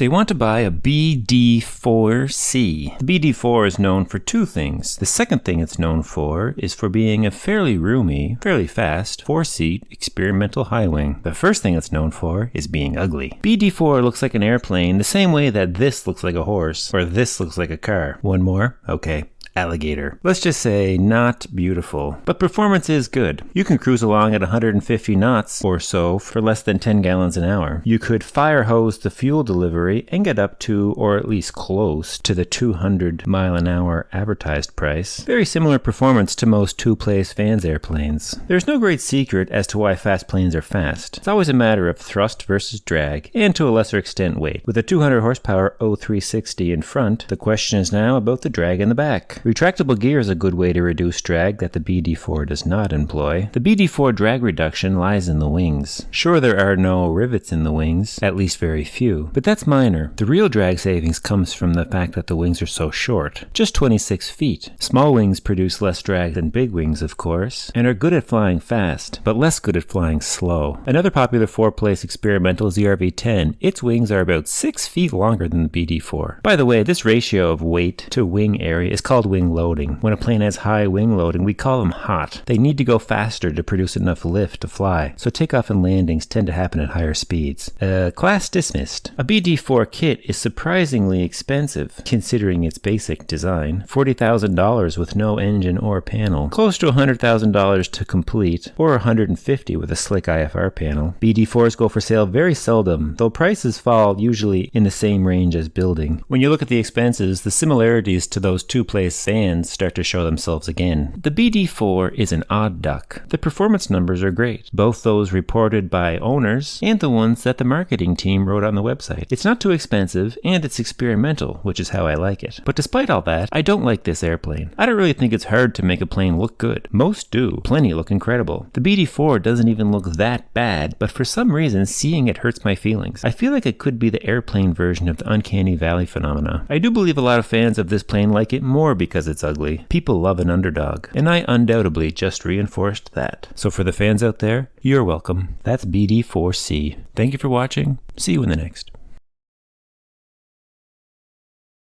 So you want to buy a BD-4C. The BD-4 is known for two things. The second thing it's known for is for being a fairly roomy, fairly fast, 4-seat experimental high wing. The first thing it's known for is being ugly. BD-4 looks like an airplane the same way that this looks like a horse, or this looks like a car. One more? Okay. Alligator. Let's just say not beautiful, but performance is good. You can cruise along at 150 knots or so for less than 10 gallons an hour. You could fire hose the fuel delivery and get up to, or at least close to, the 200 mile an hour advertised price. Very similar performance to most two-place fans airplanes. There's no great secret as to why fast planes are fast. It's always a matter of thrust versus drag, and to a lesser extent weight. With a 200 horsepower O360 in front, the question is now about the drag in the back. Retractable gear is a good way to reduce drag that the BD-4 does not employ. The BD-4 drag reduction lies in the wings. Sure, there are no rivets in the wings, at least very few, but that's minor. The real drag savings comes from the fact that the wings are so short, just 26 feet. Small wings produce less drag than big wings, of course, and are good at flying fast, but less good at flying slow. Another popular four-place experimental is the RV-10. Its wings are about 6 feet longer than the BD-4. By the way, this ratio of weight to wing area is called wing loading. When a plane has high wing loading, we call them hot. They need to go faster to produce enough lift to fly, so takeoff and landings tend to happen at higher speeds. Class dismissed. A BD-4 kit is surprisingly expensive, considering its basic design. $40,000 with no engine or panel. Close to $100,000 to complete, or $150,000 with a slick IFR panel. BD-4s go for sale very seldom, though prices fall usually in the same range as building. When you look at the expenses, the similarities to those two-place fans start to show themselves again. The BD-4 is an odd duck. The performance numbers are great, both those reported by owners and the ones that the marketing team wrote on the website. It's not too expensive, and it's experimental, which is how I like it. But despite all that, I don't like this airplane. I don't really think it's hard to make a plane look good. Most do. Plenty look incredible. The BD-4 doesn't even look that bad, but for some reason, seeing it hurts my feelings. I feel like it could be the airplane version of the uncanny valley phenomena. I do believe a lot of fans of this plane like it more because it's ugly. People love an underdog, and I undoubtedly just reinforced that. So for the fans out there, you're welcome. That's BD-4C. Thank you for watching. See you in the next.